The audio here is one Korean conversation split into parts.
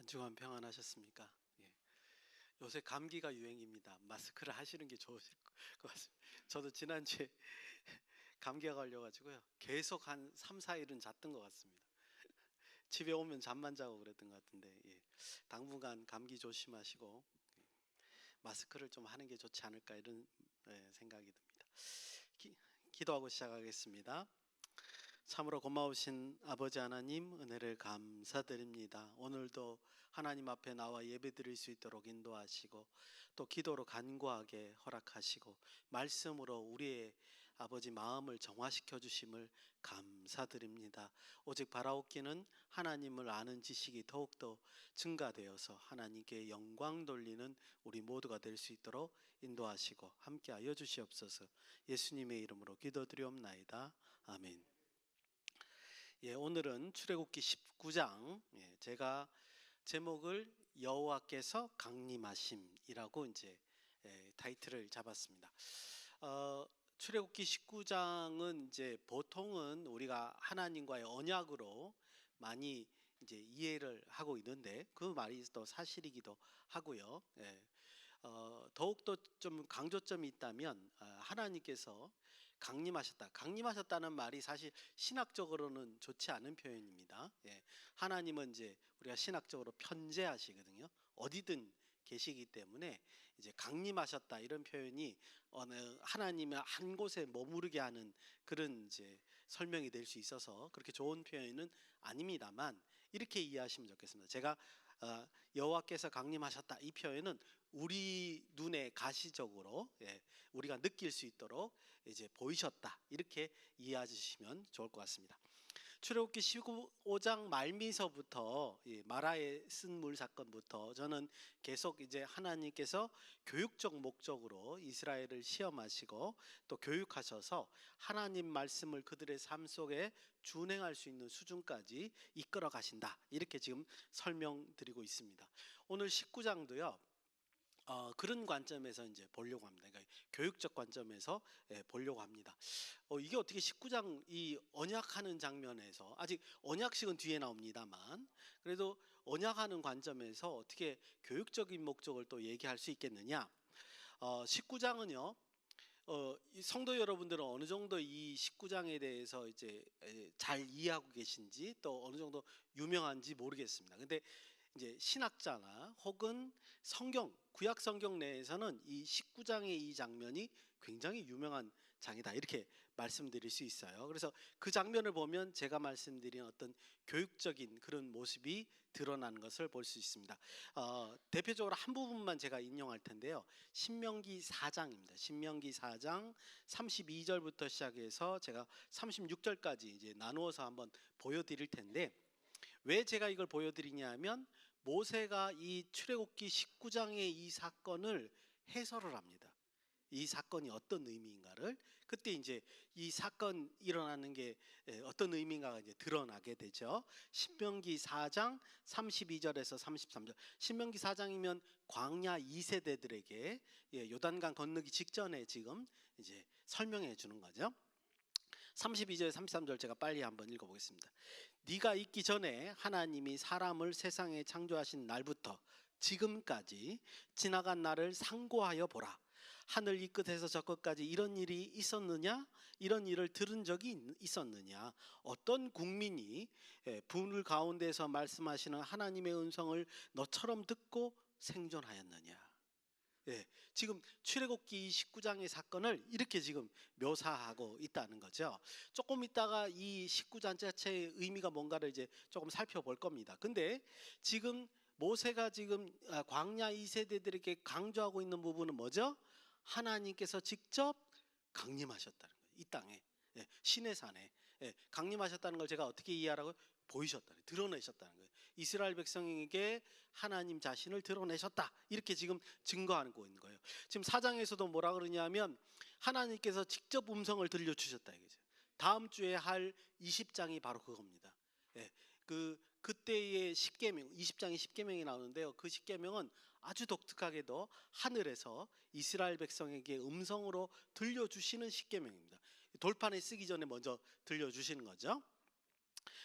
주간 평안하셨습니까? 예. 요새 감기가 유행입니다. 마스크를 하시는 게 좋으실 것 같습니다. 저도 지난주에 감기가 걸려가지고요. 계속 한 3, 4일은 잤던 것 같습니다. 집에 오면 잠만 자고 그랬던 것 같은데, 예. 당분간 감기 조심하시고 마스크를 좀 하는 게 좋지 않을까 이런 생각이 듭니다. 기도하고 시작하겠습니다. 참으로 고마우신 아버지 하나님, 은혜를 감사드립니다. 오늘도 하나님 앞에 나와 예배드릴 수 있도록 인도하시고 또 기도로 간구하게 허락하시고 말씀으로 우리의 아버지 마음을 정화시켜 주심을 감사드립니다. 오직 바라옵기는 하나님을 아는 지식이 더욱더 증가되어서 하나님께 영광 돌리는 우리 모두가 될 수 있도록 인도하시고 함께하여 주시옵소서. 예수님의 이름으로 기도드리옵나이다. 아멘. 예, 오늘은 출애굽기 19장, 제가 제목을 여호와께서 강림하심이라고 이제 타이틀을 잡았습니다. 출애굽기 19장은 이제 보통은 우리가 하나님과의 언약으로 많이 이제 이해를 하고 있는데 그 말이 또 사실이기도 하고요. 더욱더 좀 강조점이 있다면 하나님께서 강림하셨다는 말이 사실 신학적으로는 좋지 않은 표현입니다. 하나님은 이제 우리가 신학적으로 편재하시거든요. 어디든 계시기 때문에 이제 강림하셨다 이런 표현이 어느 하나님의 한 곳에 머무르게 하는 그런 이제 설명이 될 수 있어서 그렇게 좋은 표현은 아닙니다만 이렇게 이해하시면 좋겠습니다. 제가 여호와께서 강림하셨다 이 표현은 우리 눈에 가시적으로 우리가 느낄 수 있도록 이제 보이셨다 이렇게 이해해 주시면 좋을 것 같습니다. 출애굽기 15장 말미서부터 마라의 쓴물 사건부터 저는 계속 이제 하나님께서 교육적 목적으로 이스라엘을 시험하시고 또 교육하셔서 하나님 말씀을 그들의 삶 속에 준행할 수 있는 수준까지 이끌어 가신다 이렇게 지금 설명드리고 있습니다. 오늘 19장도요. 그런 관점에서 이제 보려고 합니다. 그러니까 교육적 관점에서 보려고 합니다. 이게 어떻게 19장 이 언약하는 장면에서 아직 언약식은 뒤에 나옵니다만 그래도 언약하는 관점에서 어떻게 교육적인 목적을 또 얘기할 수 있겠느냐? 19장은요. 이 성도 여러분들은 어느 정도 이 19장에 대해서 이제 잘 이해하고 계신지 또 어느 정도 유명한지 모르겠습니다. 근데 이제 신학자나 혹은 성경 구약 성경 내에서는 이 19장의 이 장면이 굉장히 유명한 장이다 이렇게 말씀드릴 수 있어요. 그래서 그 장면을 보면 제가 말씀드린 어떤 교육적인 그런 모습이 드러나는 것을 볼 수 있습니다. 대표적으로 한 부분만 제가 인용할 텐데요. 신명기 4장입니다. 신명기 4장 32절부터 시작해서 제가 36절까지 이제 나누어서 한번 보여드릴 텐데 왜 제가 이걸 보여드리냐 하면 모세가 이 출애굽기 19장의 이 사건을 해설을 합니다. 이 사건이 어떤 의미인가를 그때 이제 이 사건 일어나는 게 어떤 의미인가가 이제 드러나게 되죠. 신명기 4장 32절에서 33절. 신명기 4장이면 광야 2세대들에게 요단강 건너기 직전에 지금 이제 설명해 주는 거죠. 32절 33절 제가 빨리 한번 읽어보겠습니다. 네가 있기 전에 하나님이 사람을 세상에 창조하신 날부터 지금까지 지나간 날을 상고하여 보라. 하늘 이 끝에서 저 끝까지 이런 일이 있었느냐? 이런 일을 들은 적이 있었느냐? 어떤 국민이 분을 가운데서 말씀하시는 하나님의 음성을 너처럼 듣고 생존하였느냐? 지금 출애굽기 19장의 사건을 이렇게 지금 묘사하고 있다는 거죠. 조금 있다가 이 19장 자체의 의미가 뭔가를 이제 조금 살펴볼 겁니다. 근데 지금 모세가 지금 광야 2세대들에게 강조하고 있는 부분은 뭐죠? 하나님께서 직접 강림하셨다는 거예요. 이 땅에 시내산에 강림하셨다는 걸 제가 어떻게 이해하라고요? 보이셨다는, 드러내셨다는 거예요. 이스라엘 백성에게 하나님 자신을 드러내셨다 이렇게 지금 증거하는 거예요. 지금 4장에서도 뭐라 그러냐면 하나님께서 직접 음성을 들려주셨다 이거죠. 다음 주에 할 20장이 바로 그겁니다. 그때의 10계명 20장에 10계명이 나오는데요. 그 10계명은 아주 독특하게도 하늘에서 이스라엘 백성에게 음성으로 들려주시는 10계명입니다. 돌판에 쓰기 전에 먼저 들려주시는 거죠.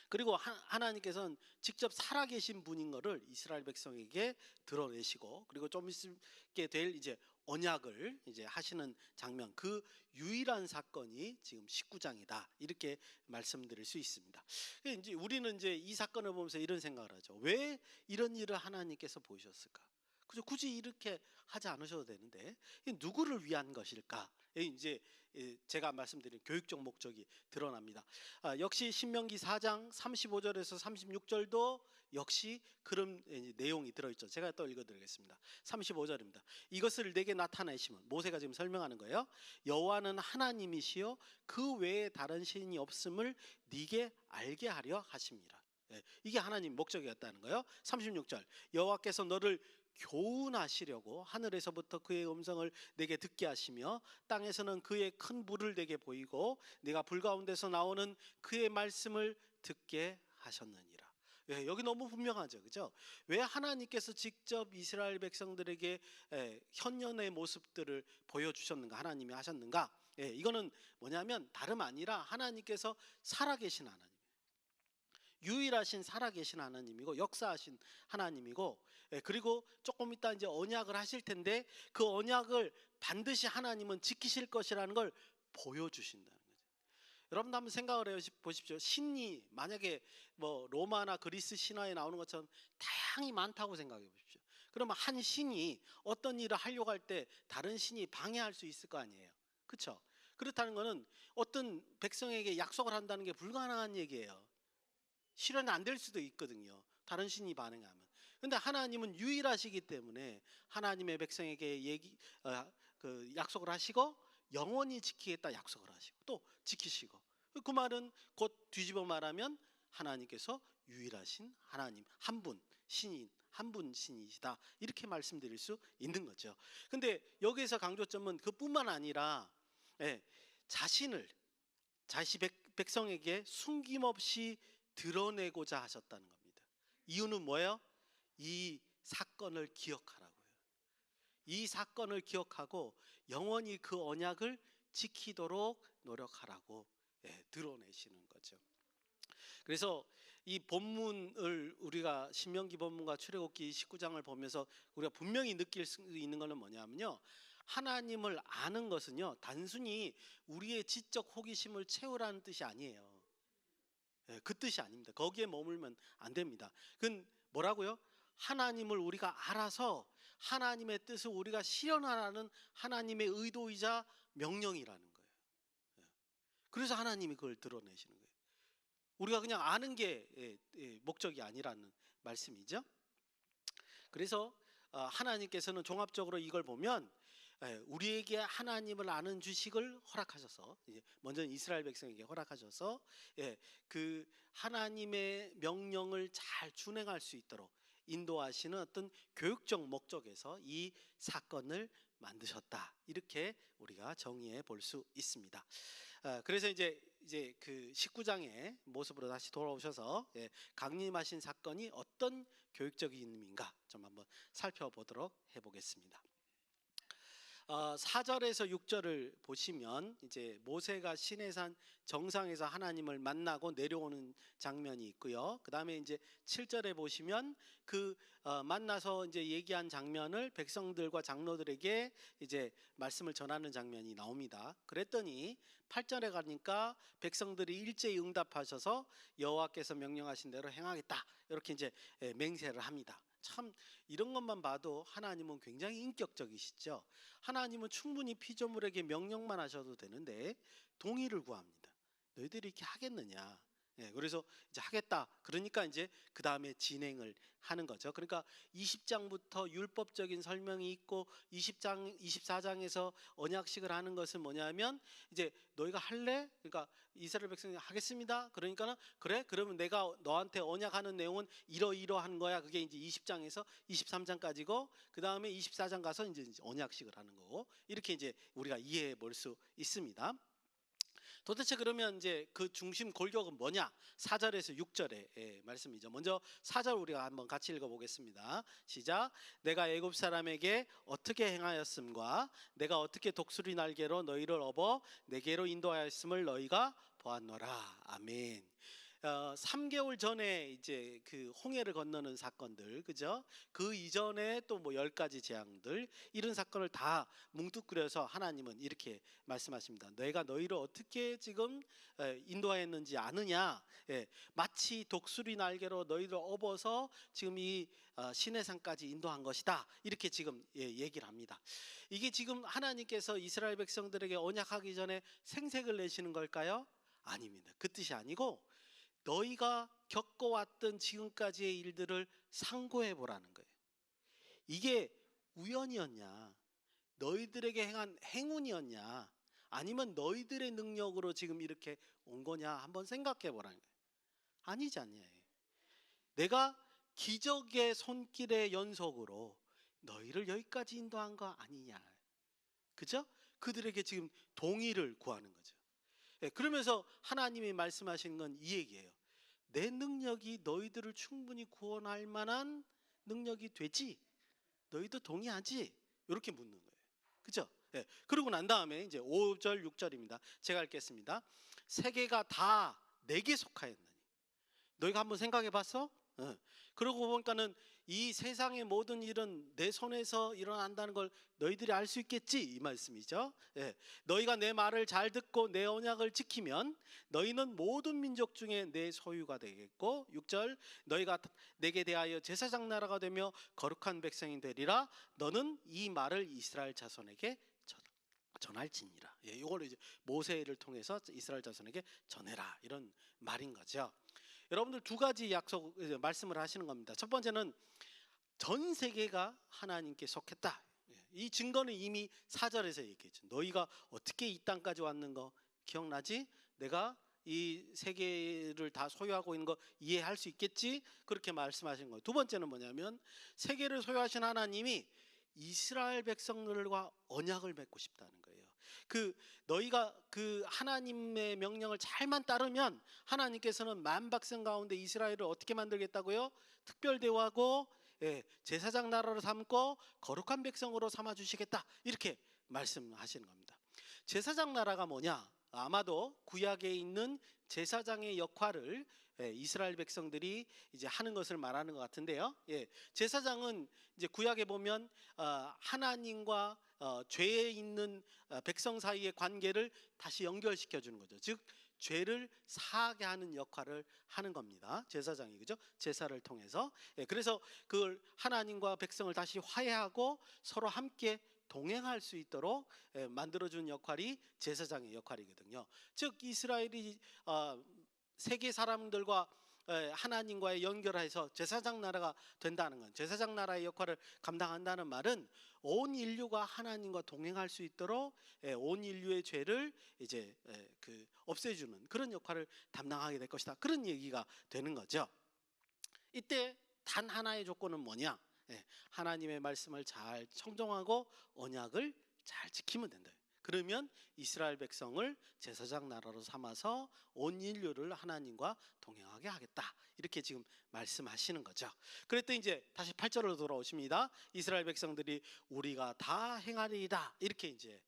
그리고 하나님께서는 직접 살아계신 분인 것을 이스라엘 백성에게 드러내시고, 그리고 좀 있게 될 이제 언약을 이제 하시는 장면, 그 유일한 사건이 지금 19장이다, 이렇게 말씀드릴 수 있습니다. 이제 우리는 이제 이 사건을 보면서 이런 생각을 하죠. 왜 이런 일을 하나님께서 보셨을까? 그죠? 굳이 이렇게 하지 않으셔도 되는데 누구를 위한 것일까? 이제 제가 말씀드린 교육적 목적이 드러납니다. 역시 신명기 4장 35절에서 36절도 역시 그런 내용이 들어있죠. 제가 또 읽어드리겠습니다. 35절입니다. 이것을 내게 나타내시면, 모세가 지금 설명하는 거예요. 여호와는 하나님이시요 그 외에 다른 신이 없음을 네게 알게 하려 하십니다. 이게 하나님 목적이었다는 거예요. 36절, 여호와께서 너를 교훈하시려고 하늘에서부터 그의 음성을 내게 듣게 하시며 땅에서는 그의 큰 불을 내게 보이고 내가 불 가운데서 나오는 그의 말씀을 듣게 하셨느니라. 여기 너무 분명하죠, 그죠? 왜 하나님께서 직접 이스라엘 백성들에게 현년의 모습들을 보여주셨는가, 하나님이 하셨는가? 이거는 뭐냐면 다름 아니라 하나님께서 살아계신 하나님, 유일하신 살아계신 하나님이고 역사하신 하나님이고, 그리고 조금 이따 이제 언약을 하실 텐데 그 언약을 반드시 하나님은 지키실 것이라는 걸 보여주신다는 거죠. 여러분도 한번 생각을 해 보십시오. 신이 만약에 뭐 로마나 그리스 신화에 나오는 것처럼 다양히 많다고 생각해 보십시오. 그러면 한 신이 어떤 일을 하려고 할 때 다른 신이 방해할 수 있을 거 아니에요, 그렇죠? 그렇다는 것은 어떤 백성에게 약속을 한다는 게 불가능한 얘기예요. 실현 안 될 수도 있거든요, 다른 신이 반응하면. 근데 하나님은 유일하시기 때문에 하나님의 백성에게 약속을 하시고 영원히 지키겠다 약속을 하시고 또 지키시고, 그 말은 곧 뒤집어 말하면 하나님께서 유일하신 하나님, 한 분 신인, 한 분 신이시다, 이렇게 말씀드릴 수 있는 거죠. 근데 여기에서 강조점은 그뿐만 아니라 자신을 자신 백성에게 숨김없이 드러내고자 하셨다는 겁니다. 이유는 뭐예요? 이 사건을 기억하라고요. 이 사건을 기억하고 영원히 그 언약을 지키도록 노력하라고 드러내시는 거죠. 그래서 이 본문을 우리가 신명기 본문과 출애굽기 19장을 보면서 우리가 분명히 느낄 수 있는 것은 뭐냐면요, 하나님을 아는 것은요 단순히 우리의 지적 호기심을 채우라는 뜻이 아니에요. 그 뜻이 아닙니다. 거기에 머물면 안 됩니다. 그건 뭐라고요? 하나님을 우리가 알아서 하나님의 뜻을 우리가 실현하라는 하나님의 의도이자 명령이라는 거예요. 그래서 하나님이 그걸 드러내시는 거예요. 우리가 그냥 아는 게 목적이 아니라는 말씀이죠. 그래서 하나님께서는 종합적으로 이걸 보면 우리에게 하나님을 아는 지식을 허락하셔서, 먼저 이스라엘 백성에게 허락하셔서 그 하나님의 명령을 잘 준행할 수 있도록 인도하시는 어떤 교육적 목적에서 이 사건을 만드셨다, 이렇게 우리가 정의해 볼 수 있습니다. 그래서 이제 그 19장의 모습으로 다시 돌아오셔서 강림하신 사건이 어떤 교육적인 의미인가 좀 한번 살펴보도록 해보겠습니다. 4절에서 6절을 보시면 이제 모세가 시내산 정상에서 하나님을 만나고 내려오는 장면이 있고요. 그 다음에 이제 7절에 보시면 그 만나서 이제 얘기한 장면을 백성들과 장로들에게 이제 말씀을 전하는 장면이 나옵니다. 그랬더니 8절에 가니까 백성들이 일제히 응답하셔서 여호와께서 명령하신 대로 행하겠다, 이렇게 이제 맹세를 합니다. 참 이런 것만 봐도 하나님은 굉장히 인격적이시죠. 하나님은 충분히 피조물에게 명령만 하셔도 되는데 동의를 구합니다. 너희들이 이렇게 하겠느냐? 그래서 이제 하겠다. 그러니까 이제 그 다음에 진행을 하는 거죠. 그러니까 20장부터 율법적인 설명이 있고 20장, 24장에서 언약식을 하는 것은 뭐냐면 이제 너희가 할래? 그러니까 이스라엘 백성이 하겠습니다. 그러니까는 그래? 그러면 내가 너한테 언약하는 내용은 이러이러한 거야. 그게 이제 20장에서 23장까지고 그 다음에 24장 가서 이제 언약식을 하는 거고, 이렇게 이제 우리가 이해해 볼 수 있습니다. 도대체 그러면 이제 그 중심 골격은 뭐냐? 4절에서 6절의 말씀이죠. 먼저 4절 우리가 한번 같이 읽어보겠습니다. 시작. 내가 애굽 사람에게 어떻게 행하였음과 내가 어떻게 독수리 날개로 너희를 업어 내게로 인도하였음을 너희가 보았노라. 아멘. 3개월 전에 이제 그 홍해를 건너는 사건들, 그죠? 그 이전에 또 뭐 10가지 재앙들, 이런 사건을 다 뭉뚱그려서 하나님은 이렇게 말씀하십니다. 내가 너희를 어떻게 지금 인도하였는지 아느냐? 예, 마치 독수리 날개로 너희를 업어서 지금 이 시내산까지 인도한 것이다. 이렇게 지금 얘기를 합니다. 이게 지금 하나님께서 이스라엘 백성들에게 언약하기 전에 생색을 내시는 걸까요? 아닙니다. 그 뜻이 아니고 너희가 겪어왔던 지금까지의 일들을 상고해 보라는 거예요. 이게 우연이었냐, 너희들에게 행한 행운이었냐, 아니면 너희들의 능력으로 지금 이렇게 온 거냐 한번 생각해 보라는 거예요. 아니지 않냐. 내가 기적의 손길의 연속으로 너희를 여기까지 인도한 거 아니냐. 그죠? 그들에게 지금 동의를 구하는 거죠. 그러면서 하나님이 말씀하신 건 이 얘기예요. 내 능력이 너희들을 충분히 구원할 만한 능력이 되지? 너희도 동의하지? 이렇게 묻는 거예요. 그죠? 그러고 난 다음에 이제 5절 6절입니다. 제가 읽겠습니다. 세계가 다 내게 속하였나니. 너희가 한번 생각해 봤어? 그러고 보니까는 이 세상의 모든 일은 내 손에서 일어난다는 걸 너희들이 알 수 있겠지, 이 말씀이죠. 너희가 내 말을 잘 듣고 내 언약을 지키면 너희는 모든 민족 중에 내 소유가 되겠고, 6절 너희가 내게 대하여 제사장 나라가 되며 거룩한 백성이 되리라. 너는 이 말을 이스라엘 자손에게 전할지니라. 이걸 이제 모세를 통해서 이스라엘 자손에게 전해라, 이런 말인 거죠. 여러분들 두 가지 약속 말씀을 하시는 겁니다. 첫 번째는 전 세계가 하나님께 속했다. 이 증거는 이미 4절에서 얘기했죠. 너희가 어떻게 이 땅까지 왔는 거 기억나지? 내가 이 세계를 다 소유하고 있는 거 이해할 수 있겠지? 그렇게 말씀하신 거예요. 두 번째는 뭐냐면 세계를 소유하신 하나님이 이스라엘 백성들과 언약을 맺고 싶다는 거예요. 너희가 그 하나님의 명령을 잘만 따르면 하나님께서는 만백성 가운데 이스라엘을 어떻게 만들겠다고요? 특별 대우하고 제사장 나라로 삼고 거룩한 백성으로 삼아 주시겠다, 이렇게 말씀하시는 겁니다. 제사장 나라가 뭐냐? 아마도 구약에 있는 제사장의 역할을 이스라엘 백성들이 이제 하는 것을 말하는 것 같은데요. 제사장은 이제 구약에 보면 하나님과 죄에 있는 백성 사이의 관계를 다시 연결시켜 주는 거죠. 즉 죄를 사하게 하는 역할을 하는 겁니다. 제사장이, 그죠? 제사를 통해서. 그래서 그걸 하나님과 백성을 다시 화해하고 서로 함께 동행할 수 있도록 만들어준 역할이 제사장의 역할이거든요. 즉 이스라엘이 세계 사람들과 하나님과의 연결해서 제사장 나라가 된다는 건, 제사장 나라의 역할을 감당한다는 말은 온 인류가 하나님과 동행할 수 있도록 온 인류의 죄를 이제 없애주는 그런 역할을 담당하게 될 것이다, 그런 얘기가 되는 거죠. 이때 단 하나의 조건은 뭐냐? 하나님의 말씀을 잘 청종하고 언약을 잘 지키면 된다. 그러면 이스라엘 백성을 제사장 나라로 삼아서 온 인류를 하나님과 동행하게 하겠다, 이렇게 지금 말씀하시는 거죠. 그랬더니 이제 다시 8절로 돌아오십니다. 이스라엘 백성들이 우리가 다 행하리이다, 이렇게 이제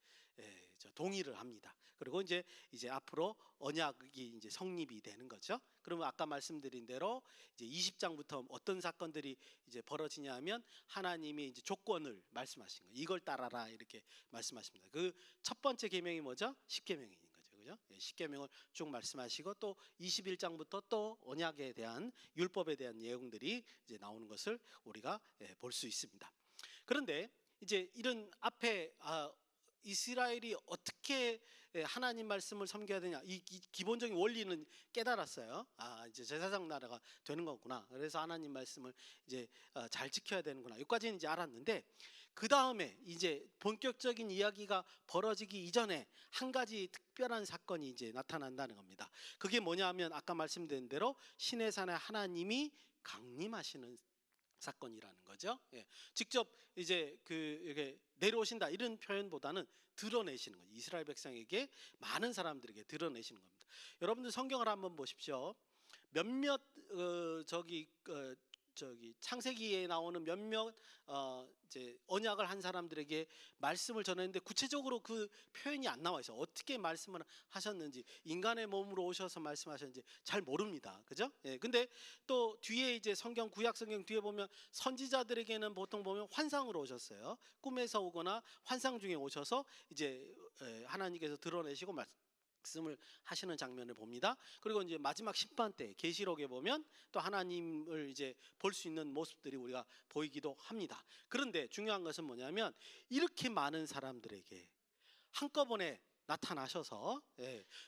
동의를 합니다. 그리고 이제 앞으로 언약이 이제 성립이 되는 거죠. 그러면 아까 말씀드린 대로 이제 20장부터 어떤 사건들이 이제 벌어지냐면 하나님이 이제 조건을 말씀하신 거예요. 이걸 따라라, 이렇게 말씀하십니다. 그 첫 번째 계명이 뭐죠? 십계명인 거죠, 그죠? 십계명을 쭉 말씀하시고 또 21장부터 또 언약에 대한, 율법에 대한 내용들이 이제 나오는 것을 우리가 볼 수 있습니다. 그런데 이제 이런 앞에 이스라엘이 어떻게 하나님 말씀을 섬겨야 되냐, 이 기본적인 원리는 깨달았어요. 이제 제사장 나라가 되는 거구나. 그래서 하나님 말씀을 이제 잘 지켜야 되는구나. 여기까지는 이제 알았는데, 그 다음에 이제 본격적인 이야기가 벌어지기 이전에 한 가지 특별한 사건이 이제 나타난다는 겁니다. 그게 뭐냐면 아까 말씀드린 대로 시내산에 하나님이 강림하시는 사건이라는 거죠. 직접 이제 이렇게 내려오신다, 이런 표현보다는 드러내시는 거예요. 이스라엘 백성에게, 많은 사람들에게 드러내시는 겁니다. 여러분들 성경을 한번 보십시오. 몇몇 창세기에 나오는 몇몇 이제 언약을 한 사람들에게 말씀을 전했는데 구체적으로 그 표현이 안 나와 있어요. 어떻게 말씀을 하셨는지, 인간의 몸으로 오셔서 말씀하셨는지 잘 모릅니다. 그죠? 예. 근데 또 뒤에 이제 구약 성경 뒤에 보면 선지자들에게는 보통 보면 환상으로 오셨어요. 꿈에서 오거나 환상 중에 오셔서 이제 하나님께서 드러내시고 말씀을 하시는 장면을 봅니다. 그리고 이제 마지막 심판 때 계시록에 보면 또 하나님을 이제 볼 수 있는 모습들이 우리가 보이기도 합니다. 그런데 중요한 것은 뭐냐면 이렇게 많은 사람들에게 한꺼번에 나타나셔서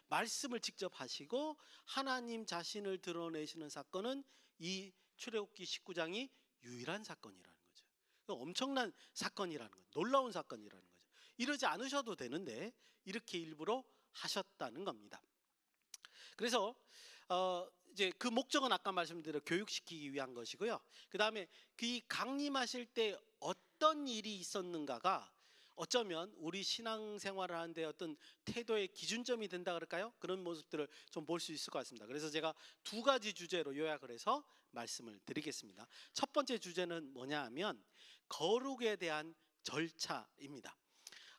말씀을 직접 하시고 하나님 자신을 드러내시는 사건은 이 출애굽기 19장이 유일한 사건이라는 거죠. 엄청난 사건이라는 거죠. 놀라운 사건이라는 거죠. 이러지 않으셔도 되는데 이렇게 일부러 하셨다는 겁니다. 그래서 이제 그 목적은 아까 말씀드린 교육시키기 위한 것이고요. 그 다음에 그 강림하실 때 어떤 일이 있었는가가 어쩌면 우리 신앙생활을 하는데 어떤 태도의 기준점이 된다 그럴까요? 그런 모습들을 좀 볼 수 있을 것 같습니다. 그래서 제가 두 가지 주제로 요약을 해서 말씀을 드리겠습니다. 첫 번째 주제는 뭐냐 하면 거룩에 대한 절차입니다.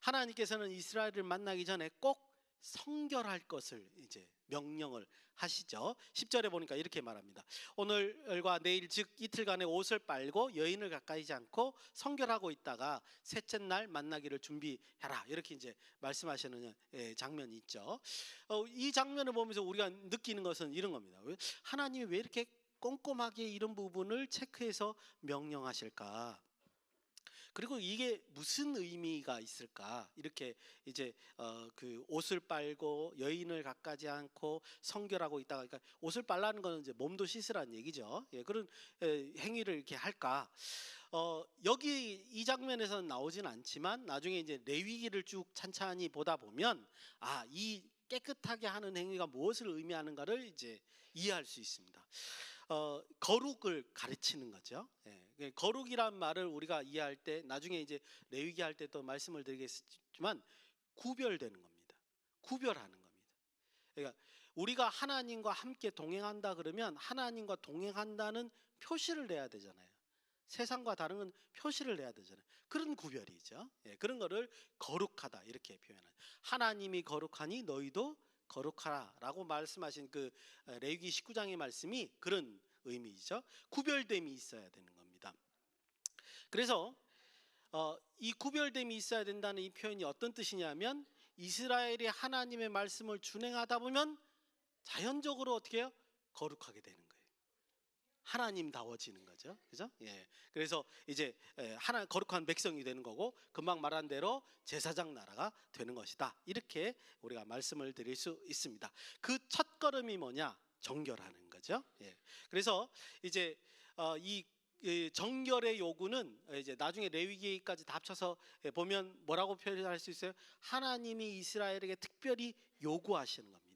하나님께서는 이스라엘을 만나기 전에 꼭 성결할 것을 이제 명령을 하시죠. 10절에 보니까 이렇게 말합니다. 오늘과 내일 즉 이틀간의 옷을 빨고 여인을 가까이지 않고 성결하고 있다가 셋째 날 만나기를 준비해라. 이렇게 이제 말씀하시는 장면이 있죠. 이 장면을 보면서 우리가 느끼는 것은 이런 겁니다. 하나님이 왜 이렇게 꼼꼼하게 이런 부분을 체크해서 명령하실까? 그리고 이게 무슨 의미가 있을까? 이렇게 이제 그 옷을 빨고 여인을 가까지 않고 성결하고 있다가, 그러니까 옷을 빨라는 거는 이제 몸도 씻으라는 얘기죠. 예, 그런 행위를 이렇게 할까? 여기 이 장면에서는 나오진 않지만 나중에 이제 레위기를 쭉 찬찬히 보다 보면 이 깨끗하게 하는 행위가 무엇을 의미하는가를 이제 이해할 수 있습니다. 거룩을 가르치는 거죠. 예, 거룩이란 말을 우리가 이해할 때 나중에 이제 레위기 할 때 또 말씀을 드리겠지만 구별되는 겁니다. 구별하는 겁니다. 그러니까 우리가 하나님과 함께 동행한다 그러면 하나님과 동행한다는 표시를 내야 되잖아요. 세상과 다른 건 표시를 내야 되잖아요. 그런 구별이죠. 예, 그런 거를 거룩하다 이렇게 표현해요. 하나님이 거룩하니 너희도 거룩하라라고 말씀하신 그 레위기 19장의 말씀이 그런 의미죠. 구별됨이 있어야 되는 겁니다. 그래서 이 구별됨이 있어야 된다는 이 표현이 어떤 뜻이냐면 이스라엘이 하나님의 말씀을 준행하다 보면 자연적으로 어떻게 해요? 거룩하게 되는 거예요. 하나님다워지는 거죠. 그죠? 예. 그래서 이제 하나 거룩한 백성이 되는 거고 금방 말한 대로 제사장 나라가 되는 것이다. 이렇게 우리가 말씀을 드릴 수 있습니다. 그 첫 걸음이 뭐냐? 정결하는 거죠. 예. 그래서 이제 이 정결의 요구는 이제 나중에 레위기까지 다 합쳐서 보면 뭐라고 표현할 수 있어요? 하나님이 이스라엘에게 특별히 요구하시는 겁니다.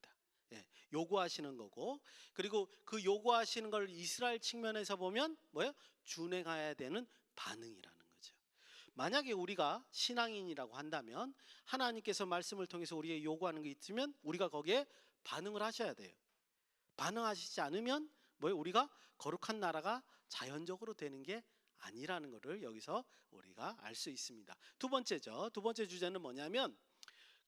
요구하시는 거고, 그리고 그 요구하시는 걸 이스라엘 측면에서 보면 뭐예요? 준행해야 되는 반응이라는 거죠. 만약에 우리가 신앙인이라고 한다면 하나님께서 말씀을 통해서 우리에게 요구하는 게 있으면 우리가 거기에 반응을 하셔야 돼요. 반응하시지 않으면 뭐예요? 우리가 거룩한 나라가 자연적으로 되는 게 아니라는 것을 여기서 우리가 알 수 있습니다. 두 번째죠. 두 번째 주제는 뭐냐면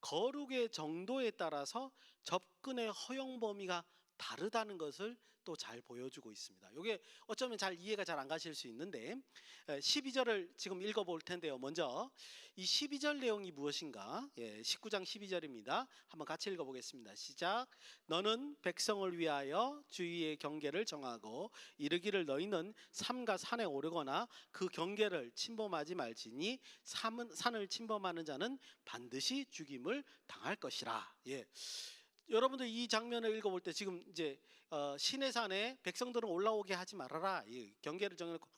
거룩의 정도에 따라서 접근의 허용 범위가 다르다는 것을 또 잘 보여주고 있습니다. 이게 어쩌면 잘 이해가 잘 안 가실 수 있는데 12절을 지금 읽어볼 텐데요. 먼저 이 12절 내용이 무엇인가? 19장 12절입니다. 한번 같이 읽어보겠습니다. 시작. 너는 백성을 위하여 주위의 경계를 정하고 이르기를 너희는 삼가 산에 오르거나 그 경계를 침범하지 말지니 산을 침범하는 자는 반드시 죽임을 당할 것이라. 여러분들 이 장면을 읽어볼 때 지금 이제 시내산에 백성들은 올라오게 하지 말아라. 경계를 정해놓고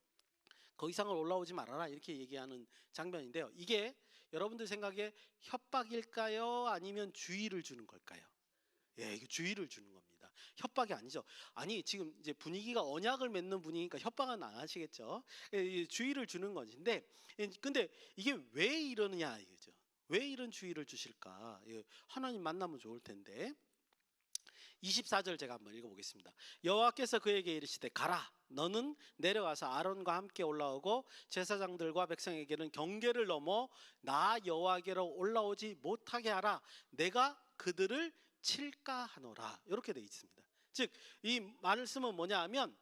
그 이상을 올라오지 말아라. 이렇게 얘기하는 장면인데요. 이게 여러분들 생각에 협박일까요? 아니면 주의를 주는 걸까요? 이게 주의를 주는 겁니다. 협박이 아니죠. 아니 지금 이제 분위기가 언약을 맺는 분위기니까 협박은 안 하시겠죠. 주의를 주는 것인데, 근데 이게 왜 이러느냐 이거죠. 왜 이런 주의를 주실까? 하나님 만나면 좋을 텐데 24절 제가 한번 읽어보겠습니다. 여호와께서 그에게 이르시되 가라, 너는 내려가서 아론과 함께 올라오고 제사장들과 백성에게는 경계를 넘어 나 여호와께로 올라오지 못하게 하라. 내가 그들을 칠까 하노라. 이렇게 되어 있습니다. 즉 이 말씀은 뭐냐 하면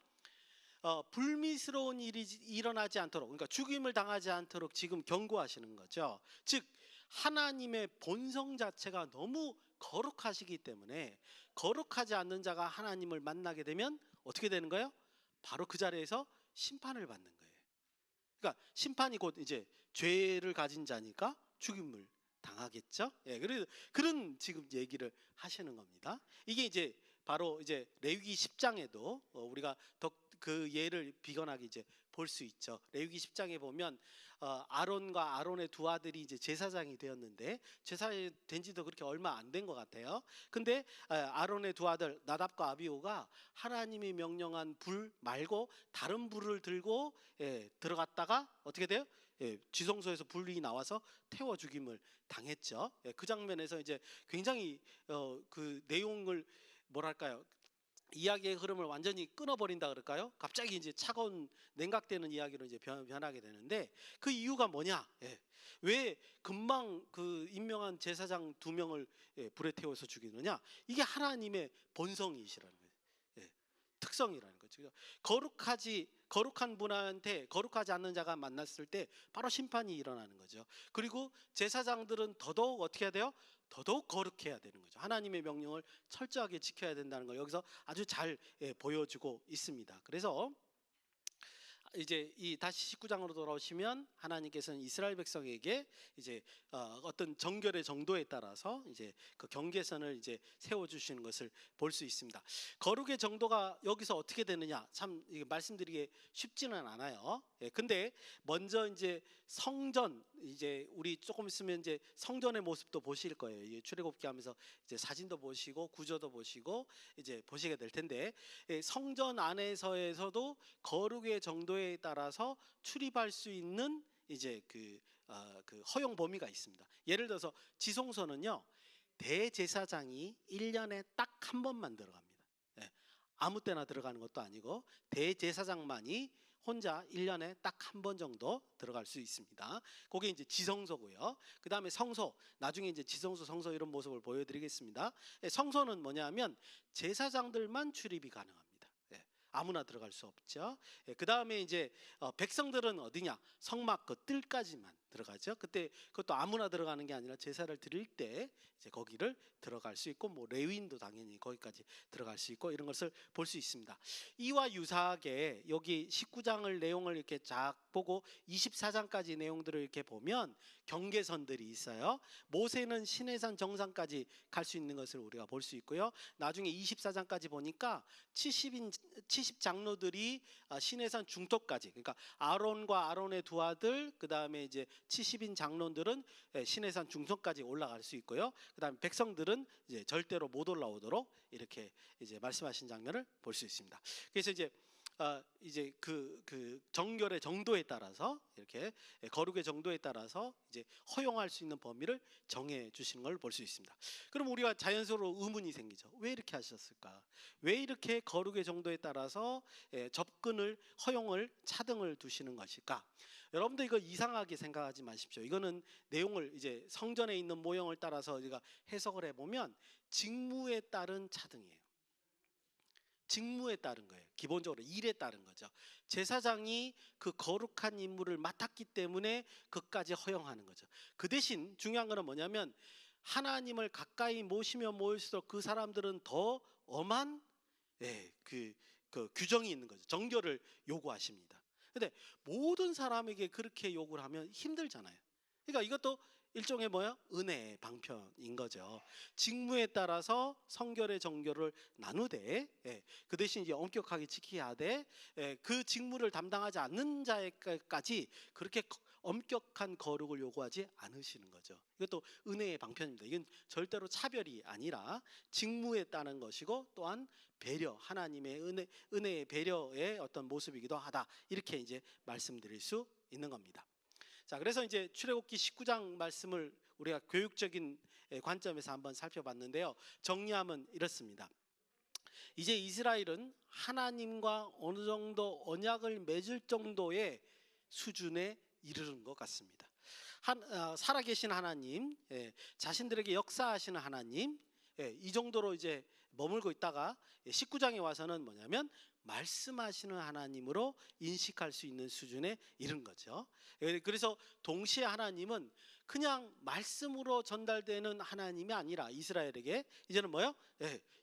불미스러운 일이 일어나지 않도록, 그러니까 죽임을 당하지 않도록 지금 경고하시는 거죠. 즉 하나님의 본성 자체가 너무 거룩하시기 때문에 거룩하지 않는 자가 하나님을 만나게 되면 어떻게 되는 거예요? 바로 그 자리에서 심판을 받는 거예요. 그러니까 심판이 곧 이제 죄를 가진 자니까 죽임을 당하겠죠. 예, 그래서 그런 지금 얘기를 하시는 겁니다. 이게 이제 바로 이제 레위기 10장에도 우리가 그 예를 비견하게 이제 볼 수 있죠. 레위기 10장에 보면 아론과 아론의 두 아들이 이제 제사장이 되었는데 제사장이 된 지도 그렇게 얼마 안 된 것 같아요. 근데 아론의 두 아들 나답과 아비후가 하나님이 명령한 불 말고 다른 불을 들고 들어갔다가 어떻게 돼요? 지성소에서 불이 나와서 태워 죽임을 당했죠. 그 장면에서 이제 굉장히 그 내용을 뭐랄까요? 이야기의 흐름을 완전히 끊어버린다 그럴까요? 갑자기 이제 차가운 냉각되는 이야기로 이제 변하게 되는데 그 이유가 뭐냐? 왜 금방 그 임명한 제사장 2명을 불에 태워서 죽이느냐? 이게 하나님의 본성이시라는 거예요. 특성이라는 거죠. 거룩한 분한테 거룩하지 않는 자가 만났을 때 바로 심판이 일어나는 거죠. 그리고 제사장들은 더더욱 어떻게 해야 돼요? 더더욱 거룩해야 되는 거죠. 하나님의 명령을 철저하게 지켜야 된다는 걸 여기서 아주 잘 보여주고 있습니다. 그래서 이제 이 다시 19장으로 돌아오시면 하나님께서는 이스라엘 백성에게 이제 어떤 정결의 정도에 따라서 이제 그 경계선을 이제 세워 주시는 것을 볼 수 있습니다. 거룩의 정도가 여기서 어떻게 되느냐? 참 이게 말씀드리기 쉽지는 않아요. 근데 먼저 이제 성전, 이제 우리 조금 있으면 이제 성전의 모습도 보실 거예요. 출애굽기 하면서 이제 사진도 보시고 구조도 보시고 이제 보시게 될 텐데 성전 안에서에서도 거룩의 정도에 따라서 출입할 수 있는 이제 그 허용 범위가 있습니다. 예를 들어서 지성소는요, 대제사장이 1년에 딱 한 번만 들어갑니다. 아무 때나 들어가는 것도 아니고 대제사장만이 혼자 1년에 딱 한 번 정도 들어갈 수 있습니다. 그게 이제 지성소고요. 그 다음에 성소, 나중에 이제 지성소, 성소 이런 모습을 보여드리겠습니다. 성소는 뭐냐면 제사장들만 출입이 가능합니다. 아무나 들어갈 수 없죠. 그 다음에 이제 백성들은 어디냐? 성막 그 뜰까지만 들어가죠. 그때 그것도 아무나 들어가는 게 아니라 제사를 드릴 때 이제 거기를 들어갈 수 있고, 뭐 레위인도 당연히 거기까지 들어갈 수 있고, 이런 것을 볼 수 있습니다. 이와 유사하게 여기 19장을 내용을 이렇게 쫙 보고 24장까지 내용들을 이렇게 보면 경계선들이 있어요. 모세는 시내산 정상까지 갈 수 있는 것을 우리가 볼 수 있고요. 나중에 24장까지 보니까 70장로들이 시내산 중턱까지, 그러니까 아론과 아론의 두 아들, 그 다음에 이제 70인 장로들은 시내산 중턱까지 올라갈 수 있고요. 그 다음에 백성들은 이제 절대로 못 올라오도록 이렇게 이제 말씀하신 장면을 볼 수 있습니다. 그래서 이제 그 정결의 정도에 따라서 이렇게 거룩의 정도에 따라서 이제 허용할 수 있는 범위를 정해 주시는 걸 볼 수 있습니다. 그럼 우리가 자연스러워 의문이 생기죠. 왜 이렇게 하셨을까? 왜 이렇게 거룩의 정도에 따라서 접근을, 허용을, 차등을 두시는 것일까? 여러분들 이거 이상하게 생각하지 마십시오. 이거는 내용을 이제 성전에 있는 모형을 따라서 우리가 해석을 해보면 직무에 따른 차등이에요. 직무에 따른 거예요. 기본적으로 일에 따른 거죠. 제사장이 그 거룩한 임무를 맡았기 때문에 그까지 허용하는 거죠. 그 대신 중요한 거는 뭐냐면 하나님을 가까이 모시면 모일수록 그 사람들은 더 엄한 그 규정이 있는 거죠. 정결을 요구하십니다. 근데 모든 사람에게 그렇게 요구를 하면 힘들잖아요. 그러니까 이것도 일종의 은혜의 방편인 거죠. 직무에 따라서 성결의 정결을 나누되 그 대신 이제 엄격하게 지켜야 돼. 그 직무를 담당하지 않는 자에까지 그렇게 엄격한 거룩을 요구하지 않으시는 거죠. 이것도 은혜의 방편입니다. 이건 절대로 차별이 아니라 직무에 따른 것이고, 또한 배려, 하나님의 은혜의 배려의 어떤 모습이기도 하다. 이렇게 이제 말씀드릴 수 있는 겁니다. 자, 그래서 이제 출애굽기 19장 말씀을 우리가 교육적인 관점에서 한번 살펴봤는데요. 정리하면 이렇습니다. 이제 이스라엘은 하나님과 어느 정도 언약을 맺을 정도의 수준에 이르는 것 같습니다. 살아계신 하나님, 자신들에게 역사하시는 하나님, 이 정도로 이제 머물고 있다가 19장에 와서는 뭐냐면 말씀하시는 하나님으로 인식할 수 있는 수준에 이른 거죠. 그래서 동시에 하나님은 그냥 말씀으로 전달되는 하나님이 아니라 이스라엘에게 이제는 뭐요?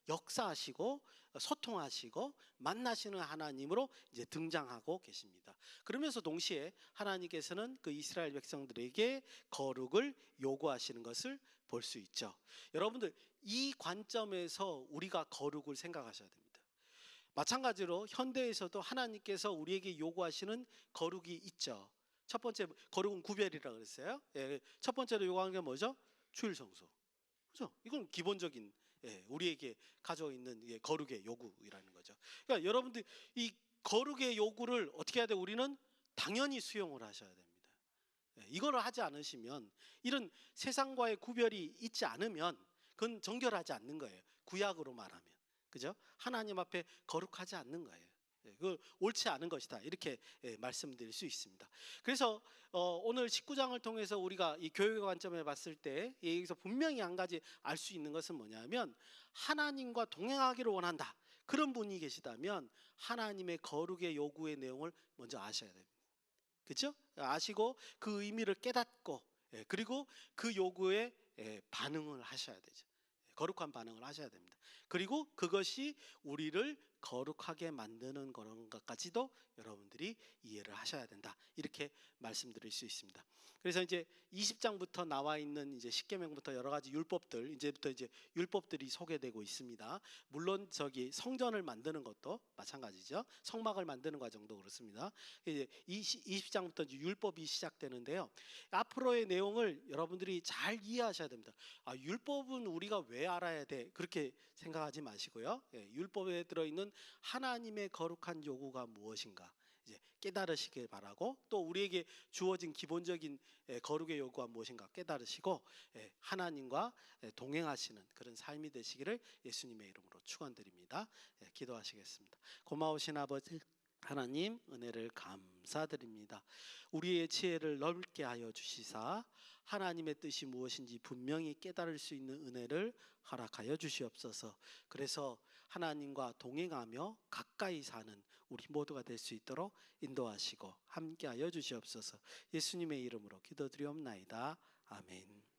역사하시고 소통하시고 만나시는 하나님으로 이제 등장하고 계십니다. 그러면서 동시에 하나님께서는 그 이스라엘 백성들에게 거룩을 요구하시는 것을 볼 수 있죠. 여러분들, 이 관점에서 우리가 거룩을 생각하셔야 됩니다. 마찬가지로 현대에서도 하나님께서 우리에게 요구하시는 거룩이 있죠. 첫 번째 거룩은 구별이라고 그랬어요. 첫 번째로 요구하는 게 뭐죠? 주일 성수. 그죠? 이건 기본적인 우리에게 가지고 있는 거룩의 요구라는 거죠. 그러니까 여러분들 이 거룩의 요구를 어떻게 해야 돼? 우리는 당연히 수용을 하셔야 됩니다. 이거를 하지 않으시면, 이런 세상과의 구별이 있지 않으면 그건 정결하지 않는 거예요. 구약으로 말하면, 그죠? 하나님 앞에 거룩하지 않는 거예요. 그 옳지 않은 것이다, 이렇게 말씀드릴 수 있습니다. 그래서 오늘 19장을 통해서 우리가 이 교육의 관점에 봤을 때 여기서 분명히 한 가지 알 수 있는 것은 뭐냐면, 하나님과 동행하기를 원한다, 그런 분이 계시다면 하나님의 거룩의 요구의 내용을 먼저 아셔야 됩니다. 그렇죠? 아시고 그 의미를 깨닫고, 그리고 그 요구에 반응을 하셔야 되죠. 거룩한 반응을 하셔야 됩니다. 그리고 그것이 우리를 거룩하게 만드는 그런 것까지도 여러분들이 이해를 하셔야 된다, 이렇게 말씀드릴 수 있습니다. 그래서 이제 20장부터 나와 있는 이제 십계명부터 여러 가지 율법들, 이제부터 이제 율법들이 소개되고 있습니다. 물론 저기 성전을 만드는 것도 마찬가지죠. 성막을 만드는 과정도 그렇습니다. 이제 20장부터 이제 율법이 시작되는데요. 앞으로의 내용을 여러분들이 잘 이해하셔야 됩니다. 율법은 우리가 왜 알아야 돼? 그렇게 생각하지 마시고요. 율법에 들어있는 하나님의 거룩한 요구가 무엇인가 이제 깨달으시길 바라고, 또 우리에게 주어진 기본적인 거룩의 요구가 무엇인가 깨달으시고 하나님과 동행하시는 그런 삶이 되시기를 예수님의 이름으로 축원드립니다. 기도하시겠습니다. 고마우신 아버지 하나님, 은혜를 감사드립니다. 우리의 지혜를 넓게 하여 주시사 하나님의 뜻이 무엇인지 분명히 깨달을 수 있는 은혜를 허락하여 주시옵소서. 그래서 하나님과 동행하며 가까이 사는 우리 모두가 될 수 있도록 인도하시고 함께하여 주시옵소서. 예수님의 이름으로 기도드리옵나이다. 아멘.